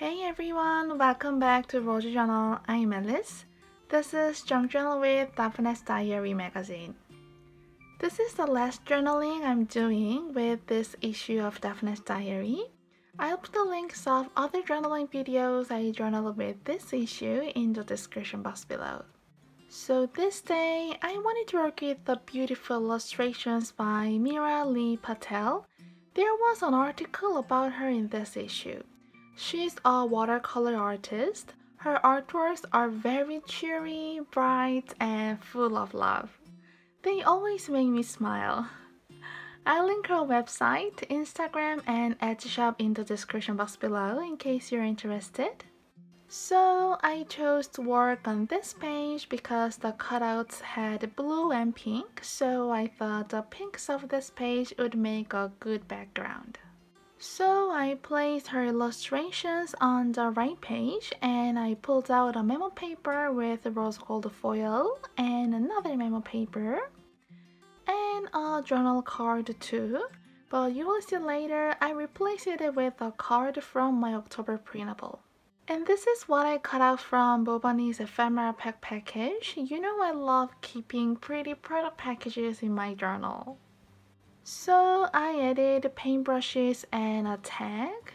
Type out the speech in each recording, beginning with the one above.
Hey everyone, welcome back to Roger Journal. I'm Alice. This is Junk Journal with Daphne's Diary magazine. This is the last journaling I'm doing with this issue of Daphne's Diary. I'll put the links of other journaling videos I journaled with this issue in the description box below. So this day, I wanted to work with the beautiful illustrations by Meera Lee Patel. There was an article about her in this issue. She's a watercolor artist. Her artworks are very cheery, bright, and full of love. They always make me smile. I'll link her website, Instagram, and Etsy shop in the description box below in case you're interested. So I chose to work on this page because the cutouts had blue and pink, so I thought the pinks of this page would make a good background. So I placed her illustrations on the right page and I pulled out a memo paper with rose gold foil and another memo paper and a journal card too, but you will see later I replaced it with a card from my October printable. And this is what I cut out from Bobani's Ephemera pack package. You know I love keeping pretty product packages in my journal. So I added paintbrushes and a tag.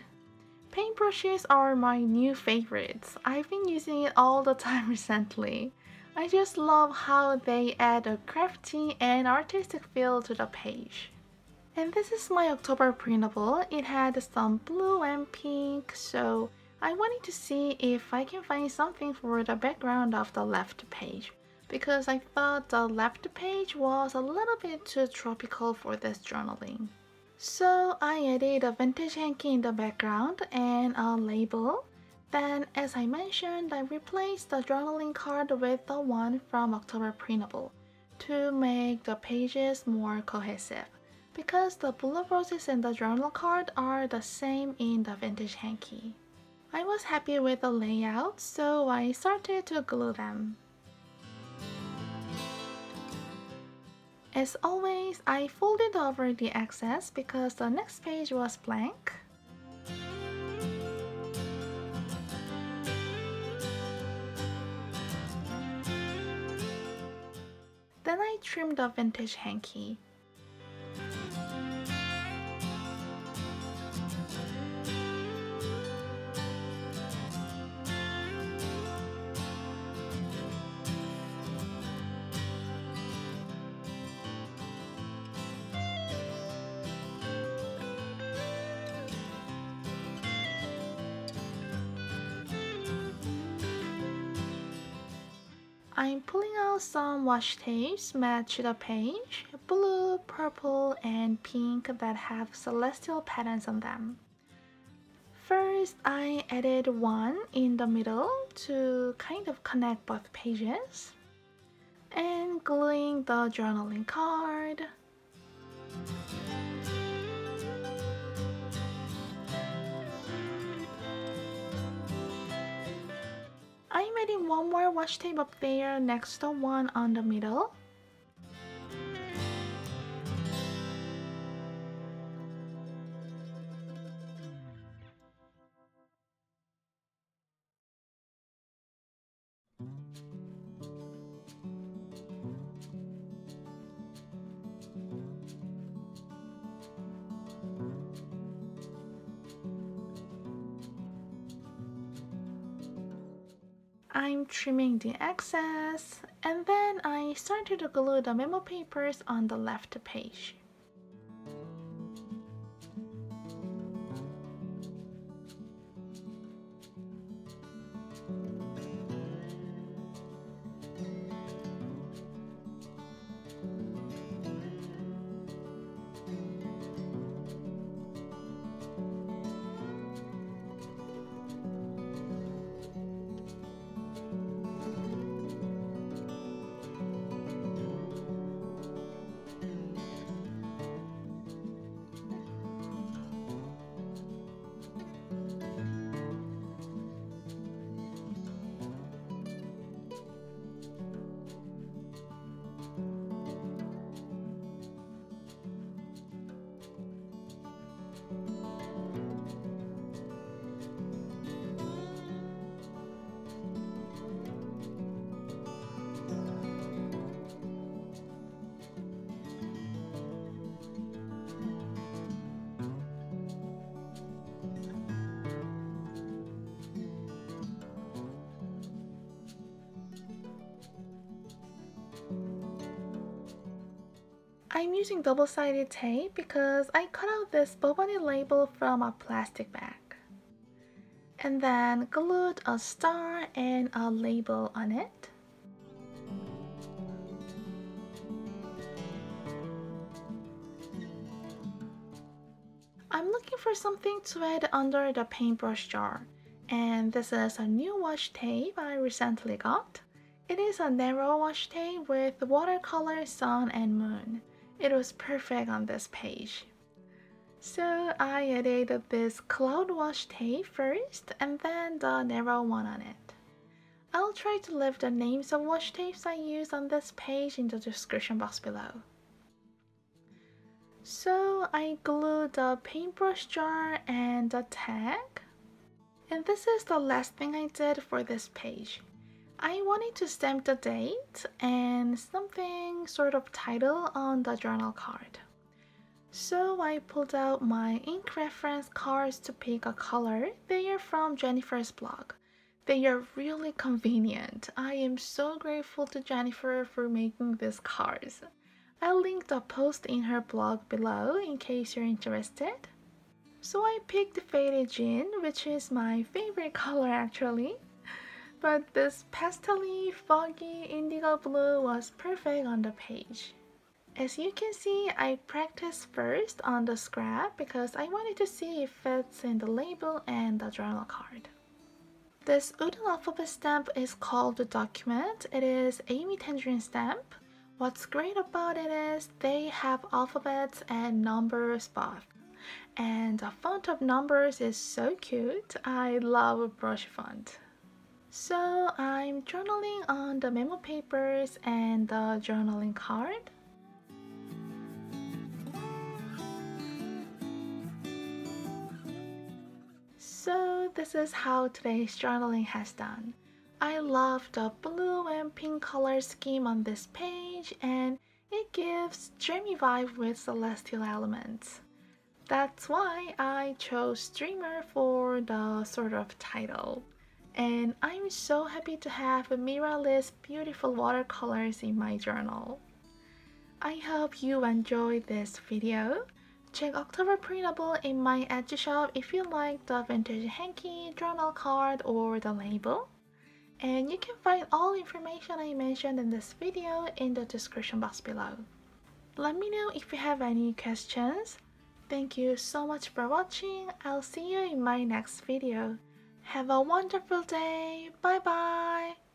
Paintbrushes are my new favorites. I've been using it all the time recently. I just love how they add a crafty and artistic feel to the page. And this is my October printable. It had some blue and pink, so I wanted to see if I can find something for the background of the left page, because I thought the left page was a little bit too tropical for this journaling. So I added a vintage hanky in the background and a label. Then, as I mentioned, I replaced the journaling card with the one from October printable to make the pages more cohesive, because the blue roses in the journal card are the same in the vintage hanky. I was happy with the layout, so I started to glue them. As always, I folded over the excess because the next page was blank. Then I trimmed the vintage hanky. I'm pulling out some washi tapes match the page, blue, purple, and pink that have celestial patterns on them. First, I added one in the middle to kind of connect both pages, and gluing the journaling card. I'm adding one more washi tape up there next to the one on the middle. I'm trimming the excess, and then I started to glue the memo papers on the left page. using double-sided tape because I cut out this Bobani label from a plastic bag. And then glued a star and a label on it. I'm looking for something to add under the paintbrush jar, and this is a new washi tape I recently got. It is a narrow washi tape with watercolor sun and moon. It was perfect on this page. So I added this cloud washi tape first and then the narrow one on it. I'll try to leave the names of washi tapes I use on this page in the description box below. So I glued the paintbrush jar and the tag. And this is the last thing I did for this page. I wanted to stamp the date and something sort of title on the journal card. So I pulled out my ink reference cards to pick a color. They are from Jennifer's blog. They are really convenient. I am so grateful to Jennifer for making these cards. I'll link the post in her blog below in case you're interested. So I picked Faded Gin, which is my favorite color actually. But this pastel-y, foggy indigo blue was perfect on the page. As you can see, I practiced first on the scrap because I wanted to see if it fits in the label and the journal card. This wooden alphabet stamp is called the document. It is Amy Tangerine stamp. What's great about it is they have alphabets and numbers both. And the font of numbers is so cute. I love brush font. So I'm journaling on the memo papers and the journaling card. So this is how today's journaling has done. I love the blue and pink color scheme on this page, and it gives dreamy vibe with celestial elements. That's why I chose streamer for the sort of title. And I'm so happy to have Meera Lee's beautiful watercolors in my journal. I hope you enjoyed this video. Check October Printable in my Etsy shop if you like the vintage hanky, journal card, or the label. And you can find all information I mentioned in this video in the description box below. Let me know if you have any questions. Thank you so much for watching. I'll see you in my next video. Have a wonderful day. Bye bye.